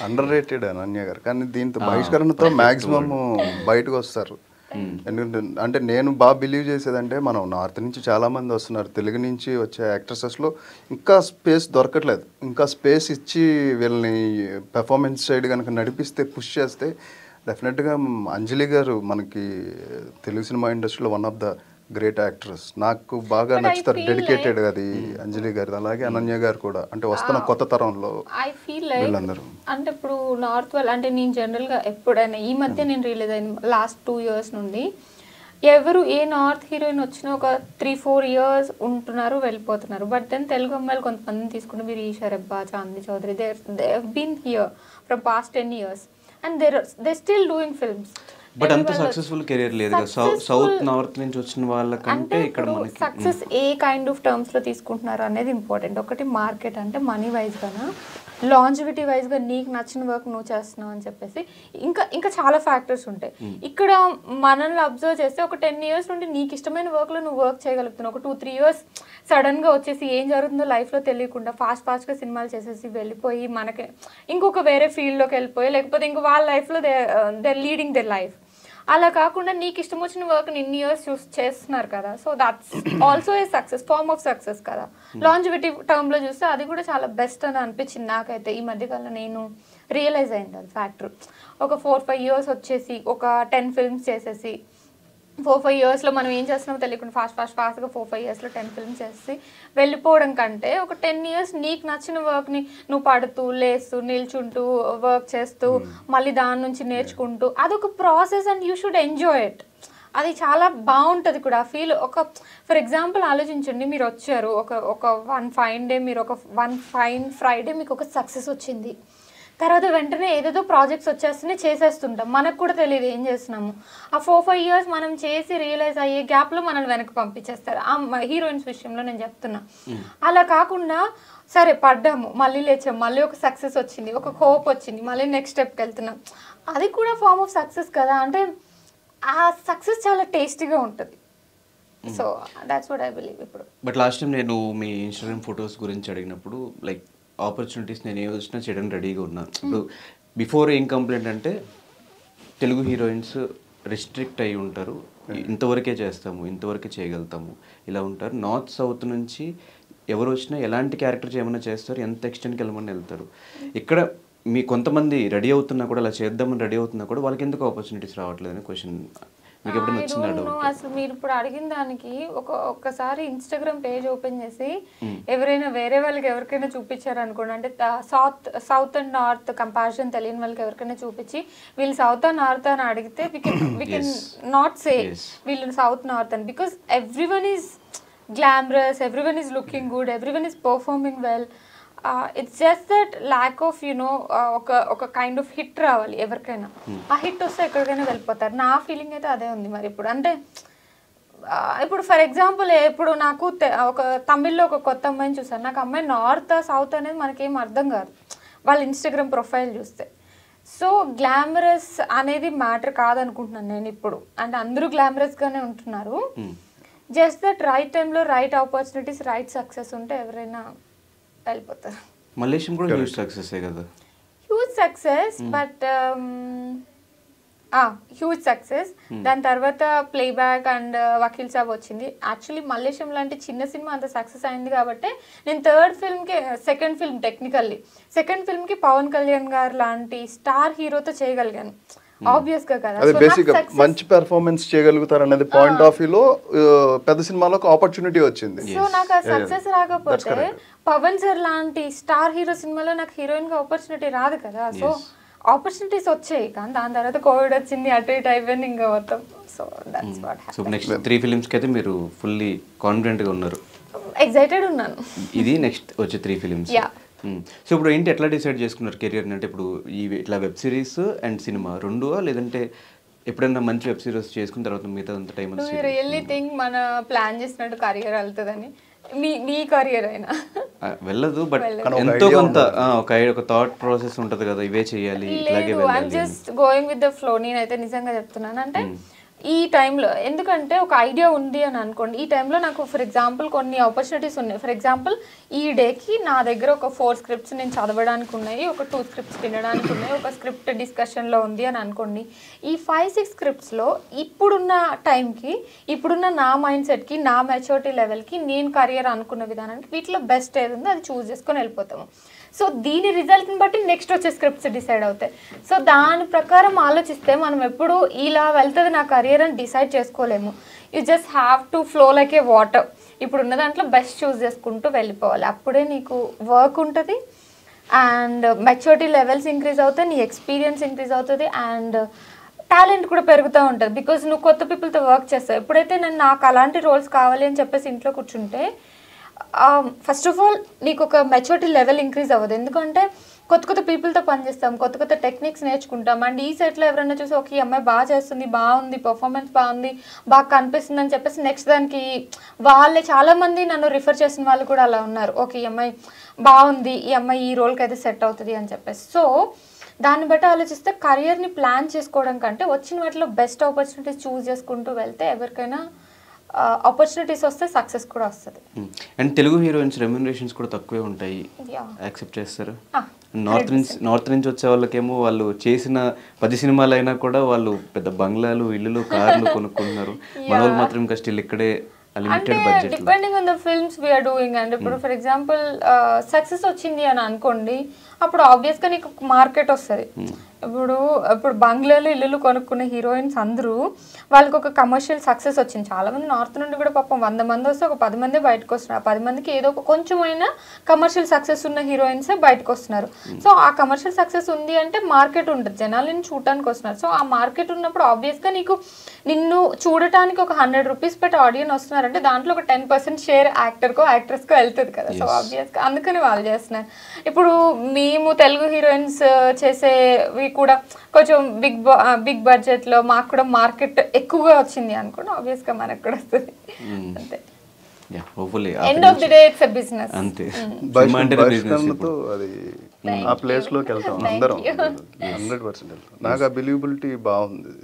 Under rated Ananya గారు. కానీ దీంతో బహిష్కరణతో మ్యాక్సిమం బయటకు వస్తారు. ఎందుకంటే అంటే నేను బాగా బిలీవ్ చేసేదంటే మనం నార్త్ నుంచి చాలామంది వస్తున్నారు, తెలుగు నుంచి వచ్చే యాక్ట్రసెస్లో ఇంకా స్పేస్ దొరకట్లేదు. ఇంకా స్పేస్ ఇచ్చి వీళ్ళని పెర్ఫార్మెన్స్ సైడ్ కనుక నడిపిస్తే, పుష్ చేస్తే డెఫినెట్గా అంజలి గారు మనకి తెలుగు సినిమా ఇండస్ట్రీలో one of the great actress. నాకు బాగా నచ్చుతారు, డెడికేటెడ్ అది అంజలి గారు. అలాగే అనన్య గారు కూడా, అంటే వస్తున్న కొత్త తరంలో ఐ ఫీల్ లైక్ అంటే ఇప్పుడు నార్త్ వాళ్ళు అంటే నేను జనరల్గా ఎప్పుడైనా ఈ మధ్య నేను రిలీజ్ అయిన లాస్ట్ 2 years నుండి ఎవరు ఏ నార్త్ హీరోయిన్ వచ్చినా ఒక 3-4 years ఉంటున్నారు, వెళ్ళిపోతున్నారు. బట్ దెన్ తెలుగు అమ్మాయిలు కొంతమందిని తీసుకుంటే మీరు Eesha Rebba, Chandini Chowdary, they been here from past 10 years and they still doing films. But అంత సక్సెస్ఫుల్ కెరీర్ లేదు కదా సౌత్ నార్త్ నుంచి వచ్చిన వాళ్ళకంటే. ఇక్కడ మనకి success a kind of terms లో తీసుకుంటున్నారు అనేది ఇంపార్టెంట్. ఒకటి మార్కెట్ అంటే మనీ వైజ్ గానా, లాంజివిటీ వైజ్ గా నీకు నచ్చిన వర్క్ నువ్వు చేస్తున్నావు అని చెప్పేసి ఇంకా చాలా ఫ్యాక్టర్స్ ఉంటాయి. ఇక్కడ మనల్ని అబ్జర్వ్ చేస్తే ఒక 10 years నుండి నీకు ఇష్టమైన వర్క్ లో నువ్వు వర్క్ చేయగలుగుతున్నావు. ఒక 2-3 years సడన్ గా వచ్చేసి ఏం జరుగుతుందో లైఫ్ లో తెలియకుండా ఫాస్ట్ గా సినిమాలు చేసేసి వెళ్ళిపోయి మనకి ఇంకొక వేరే ఫీల్డ్ లోకి వెళ్ళిపోయి, లేకపోతే ఇంకో వాళ్ళ లైఫ్ లో దే లీడింగ్ దర్ లైఫ్. అలా కాకుండా నీకు ఇష్టం వచ్చిన వర్క్ ఇన్ని ఇయర్స్ చేస్తున్నారు కదా, so that's also a success, form of success కదా. లాంజివిటీ టర్మ్ లో చూస్తే అది కూడా చాలా బెస్ట్ అని అనిపించింది నాకైతే. ఈ మధ్యకాలంలో నేను రియలైజ్ అయింది అది ఫ్యాక్టర్. ఒక 4-5 years వచ్చేసి ఒక 10 films చేసేసి 4-5 yearsలో మనం ఏం చేస్తున్నామో తెలియకుండా ఫాస్ట్గా 4-5 yearsలో 10 films చేసి వెళ్ళిపోవడం కంటే ఒక 10 years నీకు నచ్చిన వర్క్ని నువ్వు పడుతూ లేస్తూ నిల్చుంటూ వర్క్ చేస్తూ మళ్ళీ దాని నుంచి నేర్చుకుంటూ అదొక process and you should enjoy it. అది చాలా బాగుంటుంది కూడా ఫీల్. ఒక ఫర్ ఎగ్జాంపుల్ ఆలోచించండి, మీరు వచ్చారు ఒక 1 fine day, మీరు ఒక 1 fine Friday మీకు ఒక సక్సెస్ వచ్చింది. తర్వాత వెంటనే ఏదేదో ప్రాజెక్ట్స్ వచ్చేస్తూనే చేసేస్తుంటాం, మనకు కూడా తెలియదు ఏం చేస్తున్నాము. ఆ 4-5 years మనం చేసి రియలైజ్ అయ్యే గ్యాప్లో మనల్ని వెనక్కి పంపించేస్తారు. ఆ హీరోయిన్స్ విషయంలో నేను చెప్తున్నా. అలా కాకుండా సరే పడ్డాము, మళ్ళీ లేచాము, మళ్ళీ ఒక సక్సెస్ వచ్చింది, ఒక హోప్ వచ్చింది, మళ్ళీ నెక్స్ట్ స్టెప్కి వెళ్తున్నాం. అది కూడా ఫార్మ్ ఆఫ్ సక్సెస్ కదా. అంటే ఆ సక్సెస్ చాలా టేస్టీగా ఉంటుంది. So that's what I believe. ఇప్పుడు బట్ లాస్ట్ టైం నేను మీ ఇన్స్టాగ్రామ్ ఫొటోస్ గురించి అడిగినప్పుడు లైక్ ఆపర్చునిటీస్ నేను ఏ వచ్చినా చేయడానికి రెడీగా ఉన్నాను. ఇప్పుడు బిఫోర్ ఏం కంప్లైంట్ అంటే తెలుగు హీరోయిన్స్ రిస్ట్రిక్ట్ అయి ఉంటారు, ఇంతవరకే చేస్తాము, ఇంతవరకే చేయగలుగుతాము, ఇలా ఉంటారు. నార్త్ సౌత్ నుంచి ఎవరు వచ్చినా ఎలాంటి క్యారెక్టర్ చేయమన్నా చేస్తారు, ఎంత ఎక్స్టెంట్కి వెళ్ళమని వెళ్తారు. ఇక్కడ మీ కొంతమంది రెడీ అవుతున్నా కూడా, అలా చేద్దామని రెడీ అవుతున్నా కూడా వాళ్ళకి ఎందుకు ఆపర్చునిటీస్ రావట్లేదు అనే క్వశ్చన్ మీకు ఎప్పుడైనా వచ్చిందా? అసలు మీరు ఇప్పుడు అడిగిన దానికి ఒక్కసారి ఇన్స్టాగ్రామ్ పేజ్ ఓపెన్ చేసి ఎవరైనా వేరే వాళ్ళకి ఎవరికైనా చూపించారు అనుకోండి, అంటే సౌత్ అండ్ నార్త్ కంపారిజన్ తెలియని వాళ్ళకి ఎవరికైనా చూపించి వీళ్ళు సౌత్ అండ్ నార్త్ అని అడిగితే we can not say వీళ్ళు సౌత్ నార్త్ అని, because everyone is glamorous, everyone is looking good, everyone is performing well. It's just that lack of you know ఒక కైండ్ ఆఫ్ హిట్ రావాలి ఎవరికైనా. ఆ హిట్ వస్తే ఎక్కడికైనా వెళ్ళిపోతారు. నా ఫీలింగ్ అయితే అదే ఉంది. మరి ఇప్పుడు అంటే ఇప్పుడు ఫర్ ఎగ్జాంపుల్ ఇప్పుడు నాకు ఒక తమిళ్లో ఒక కొత్త అమ్మాయిని చూసాను. నాకు అమ్మాయి నార్త్ సౌత్ అనేది మనకేం అర్థం కాదు వాళ్ళ ఇన్స్టాగ్రామ్ ప్రొఫైల్ చూస్తే. సో గ్లామరస్ అనేది మ్యాటర్ కాదనుకుంటున్నాను నేను ఇప్పుడు. అంటే అందరూ గ్లామరస్గానే ఉంటున్నారు. జస్ట్ దట్ రైట్ టైంలో రైట్ ఆపర్చునిటీస్, రైట్ సక్సెస్ ఉంటే ఎవరైనా వెళ్ళిపోతారు. మలేషియా కూడా హ్యూజ్ సక్సెస్ కదా, huge success. But huge success. దాని తర్వాత ప్లేబ్యాక్ అండ్ వకీల్ సాబ్ వచ్చింది. యాక్చువల్లీ మలేషియం లాంటి చిన్న సినిమా అంత సక్సెస్ అయింది కాబట్టి నేను సెకండ్ ఫిల్మ్కి పవన్ కళ్యాణ్ గారు లాంటి స్టార్ హీరోతో చేయగలిగాను. ఆబ్వియస్ గా కదా, అదే బేసిక్ మంచి పెర్ఫార్మెన్స్ చేయగలుగుతారు అనేది పాయింట్ ఆఫ్ వ్యూలో పెద్ద సినిమాలో ఆపర్చునిటీ వచ్చింది. సో నాకు ఆ సక్సెస్ రాకపోతే పవన్ సార్ లాంటి స్టార్ హీరో సినిమాలో నాకు హీరోయిన్ గా ఆపర్చునిటీ రాదు కదా. సో ఆపర్చునిటీస్ వచ్చాయి, కానీ దాని తర్వాత కోవిడ్ వచ్చింది, అటు ఇటు అయిపోయింది ఇంకా మొత్తం. So that's what happened. So next 3 films కి అయితే మీరు ఫుల్లీ కాన్ఫిడెంట్ గా ఉన్నారు? ఎక్సైటెడ్ ఉన్నాను. ఇది నెక్స్ట్ వచ్చే 3 films. సో ఇప్పుడు ఏంటి, ఎట్లా డిసైడ్ చేసుకున్నారు కెరియర్ అంటే? ఇప్పుడు ఇట్లా వెబ్ సిరీస్ అండ్ సినిమా రెండూ, లేదంటే ఎప్పుడైనా మంచి వెబ్ సిరీస్ చేసుకున్న తర్వాత మిగతా అంత టైం రియల్లీ థింక్ మన ప్లాన్ చేసినట్టు కెరియర్ వెళ్తుందని? మీ కెరియర్ అయినా వెళ్ళదు, బట్ ఎంతో కొంత ఒక థాట్ ప్రాసెస్ ఉంటుంది కదా, ఇవే చేయాలి, ఇట్లాగే వెళ్ళాలి. I'm just going with the flow. నేనైతే నిజంగా చెప్తున్నాను. అంటే ఈ టైంలో ఎందుకంటే ఒక ఐడియా ఉంది అని అనుకోండి, ఈ టైంలో నాకు ఫర్ ఎగ్జాంపుల్ కొన్ని ఆపర్చునిటీస్ ఉన్నాయి. ఫర్ ఎగ్జాంపుల్ ఈ డేకి నా దగ్గర ఒక 4 స్క్రిప్ట్స్ నేను చదవడానికి ఉన్నాయి, ఒక 2 స్క్రిప్ట్స్ తినడానికి ఉన్నాయి, ఒక స్క్రిప్ట్ డిస్కషన్లో ఉంది అని అనుకోండి. ఈ 5-6 స్క్రిప్ట్స్లో ఇప్పుడున్న టైంకి, ఇప్పుడున్న నా మైండ్ సెట్కి, నా మెచ్యూరిటీ లెవెల్కి, నేను కెరియర్ అనుకున్న విధానానికి వీటిలో బెస్ట్ ఏది ఉందో అది చూస్ చేసుకొని వెళ్ళిపోతాము. సో దీని రిజల్ట్ని బట్టి నెక్స్ట్ వచ్చే స్క్రిప్ట్స్ డిసైడ్ అవుతాయి. సో దాని ప్రకారం ఆలోచిస్తే మనం ఎప్పుడు ఇలా వెళ్తుంది నా కెరియర్ అని డిసైడ్ చేసుకోలేము. You just have to flow like A water. ఇప్పుడు ఉన్న దాంట్లో బెస్ట్ చూస్ చేసుకుంటూ వెళ్ళిపోవాలి. అప్పుడే నీకు వర్క్ ఉంటుంది అండ్ మెచ్యూరిటీ లెవెల్స్ ఇంక్రీజ్ అవుతాయి, నీ ఎక్స్పీరియన్స్ ఇంక్రీజ్ అవుతుంది అండ్ టాలెంట్ కూడా పెరుగుతూ ఉంటుంది. బికాజ్ నువ్వు కొత్త పీపుల్తో వర్క్ చేస్తావు. ఎప్పుడైతే నాకు అలాంటి రోల్స్ కావాలి అని చెప్పేసి ఇంట్లో కూర్చుంటే ఫస్ట్ ఆఫ్ ఆల్ నీకు ఒక మెచ్యూరిటీ లెవెల్ ఇంక్రీజ్ అవ్వదు. ఎందుకంటే కొత్త కొత్త పీపుల్తో పనిచేస్తాం, కొత్త కొత్త టెక్నిక్స్ నేర్చుకుంటాం. అండ్ ఈ సెట్లో ఎవరైనా చూసి ఓకే ఈ అమ్మాయి బాగా చేస్తుంది, బాగుంది, పర్ఫార్మెన్స్ బాగుంది, బాగా కనిపిస్తుంది అని చెప్పేసి నెక్స్ట్ దానికి వాళ్ళే చాలామంది నన్ను రిఫర్ చేసిన వాళ్ళు కూడా అలా ఉన్నారు. ఓకే ఈ అమ్మాయి బాగుంది, ఈ అమ్మాయి ఈ రోల్కి అయితే సెట్ అవుతుంది అని చెప్పేసి. సో దాన్ని బట్టి ఆలోచిస్తే కెరియర్ని ప్లాన్ చేసుకోవడం కంటే వచ్చిన వాటిలో బెస్ట్ ఆపర్చునిటీస్ చూస్ చేసుకుంటూ వెళ్తే ఎవరికైనా ఆపర్చునిటీస్ వస్తే సక్సెస్ కూడా వస్తుంది. అండ్ తెలుగు హీరోయిన్స్ రెమ్యూనరేషన్స్ కూడా తక్కువే ఉంటాయి, యాక్సెప్ట్ చేస్తారు. నార్త్ నుంచి వచ్చే వాళ్ళకేమో వాళ్ళు చేసిన 10 సినిమాలు అయినా కూడా వాళ్ళు పెద్ద బంగ్లాలు, ఇల్లులు, కార్లు కొనుక్కుంటున్నారు. మన వాళ్ళు మాత్రం ఇంకా స్టిల్ ఇక్కడే limited budget. Depending on the films we're doing. And ఇప్పుడు ఫర్ ఎగ్జాంపుల్ సక్సెస్ వచ్చింది అని అనుకోండి, అప్పుడు ఆబ్వియస్గా నీకు మార్కెట్ వస్తుంది. ఇప్పుడు బంగ్లాలు, ఇల్లులు కొనుక్కున్న హీరోయిన్స్ అందరూ వాళ్ళకి ఒక కమర్షియల్ సక్సెస్ వచ్చింది. చాలామంది నార్త్ నుండి కూడా పాపం 100 మంది వస్తే ఒక 10 మంది బయటకు వస్తున్నారు. 10 మందికి ఏదో ఒక కొంచెమైనా కమర్షియల్ సక్సెస్ ఉన్న హీరోయిన్సే బయటకు వస్తున్నారు. సో ఆ కమర్షియల్ సక్సెస్ ఉంది అంటే మార్కెట్ ఉంటుంది, జనాలు నిన్ను చూడటానికి వస్తున్నారు. సో ఆ మార్కెట్ ఉన్నప్పుడు ఆబ్వియస్గా నిన్ను చూడటానికి ఒక 100 రూపీస్ పెట్టి ఆడియన్స్ వస్తున్నారంటే దాంట్లో ఒక 10% షేర్ యాక్టర్కో యాక్ట్రెస్కో వెళ్తుంది కదా. సో ఆబ్వియస్గా అందుకని వాళ్ళు చేస్తున్నారు. ఇప్పుడు మేము తెలుగు హీరోయిన్స్ చేసేవి కూడా కొంచెం బిగ్ బడ్జెట్లో మాకు కూడా మార్కెట్ ఎక్కువగా వచ్చింది అనుకోండి, ఆబ్వియస్గా మనకు కూడా వస్తుంది. అంతే, end of the day it's a business. అంతే, అది ఆ ప్లేస్ లోకి వెళ్తాం అందరం 100% వెళ్తాం. నాకు ఆ బిలీవబిలిటీ బాగుంది.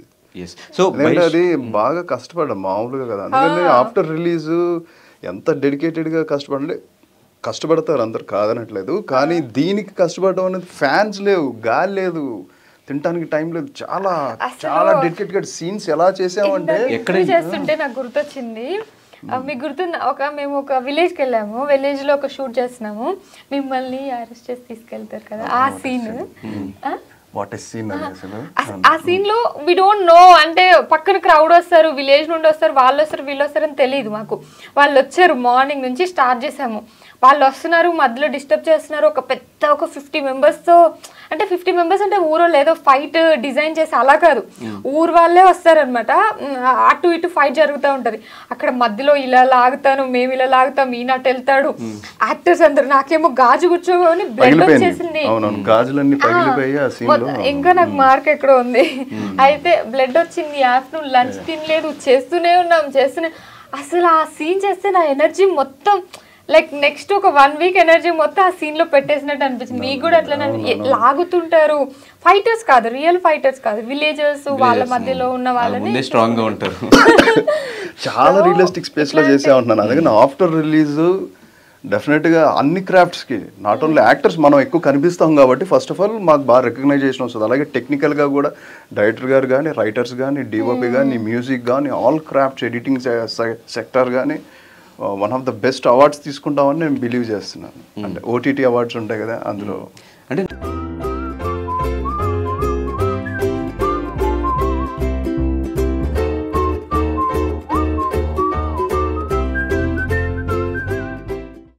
సో అది బాగా కష్టపడ్డా మామూలుగా కదా. అందుకని ఆఫ్టర్ రిలీజ్ ఎంత డెడికేటెడ్గా కష్టపడతారు అందరు కాదనట్లేదు. కానీ దీనికి కష్టపడడం అనేది ఫ్యాన్స్ లేవు, గాలి లేదు, తినడానికి టైం లేదు. చాలా చాలా డెడికేటెడ్గా సీన్స్ ఎలా చేసామంటే ఎక్కడ చేస్తుంటే నాకు గుర్తొచ్చింది. మీకు గుర్తుంది, మేము ఒక విలేజ్కి వెళ్ళాము, విలేజ్లో ఒక షూట్ చేస్తున్నాము, మిమ్మల్ని అరెస్ట్ చేసి తీసుకెళ్తారు కదా, ఆ సీన్. ఆ సీన్ లో వి డోంట్ నో, అంటే పక్కన క్రౌడ్ వస్తారు, విలేజ్ నుండి వస్తారు, వాళ్ళు వస్తారు, వీళ్ళు వస్తారు అని తెలియదు మాకు. వాళ్ళు వచ్చారు, మార్నింగ్ నుంచి స్టార్ట్ చేసాము, వాళ్ళు వస్తున్నారు, మధ్యలో డిస్టర్బ్ చేస్తున్నారు. ఒక 50 మెంబర్స్తో, అంటే 50 మెంబర్స్ అంటే ఊరో లేదో ఫైట్ డిజైన్ చేసి అలా కాదు, ఊరు వాళ్ళే వస్తారనమాట. అటు ఇటు ఫైట్ జరుగుతూ ఉంటుంది. అక్కడ మధ్యలో ఇలా లాగుతాను, మేము ఇలా లాగుతాం, ఈనాటి వెళ్తాడు, యాక్టర్స్ అందరు. నాకేమో గాజు కూర్చోని బ్లడ్ వచ్చేసింది, ఇంకా నాకు మార్క్ ఎక్కడో ఉంది. అయితే బ్లడ్ వచ్చింది, ఆఫ్టర్నూన్ లంచ్ తినలేదు, చేస్తూనే ఉన్నాం. అసలు ఆ సీన్ చేస్తే నా ఎనర్జీ మొత్తం లైక్ నెక్స్ట్ ఒక 1 వీక్ ఎనర్జీ మొత్తం ఆ సీన్ లో పెట్టేసినట్టు అనిపించింది. మీకు కూడా అట్లా లాగుతుంటారు, ఫైటర్స్ కాదు, రియల్ ఫైటర్స్ కాదు, విలేజర్స్, వాళ్ళ మధ్యలో ఉన్న వాళ్ళని స్ట్రాంగ్ గా ఉంటారు. చాలా రియలిస్టిక్ స్పేస్ లో చేసే ఉంటున్నాను. అందుకని ఆఫ్టర్ రిలీజ్ డెఫినెట్గా అన్ని క్రాఫ్ట్స్కి నాట్ ఓన్లీ యాక్టర్స్ మనం ఎక్కువ కనిపిస్తాం కాబట్టి ఫస్ట్ ఆఫ్ ఆల్ మాకు బాగా రికగ్నైజేషన్ వస్తుంది. అలాగే టెక్నికల్గా కూడా డైరెక్టర్ గారు కానీ, రైటర్స్ కానీ, డిఓపి కానీ, మ్యూజిక్ కానీ, ఆల్ క్రాఫ్ట్స్, ఎడిటింగ్ సెక్టర్ కానీ one of the best awards తీసుకుంటామని నేను బిలీవ్ చేస్తున్నాను. అంటే ఓటీటీ అవార్డ్స్ ఉంటాయి కదా, అందులో అంటే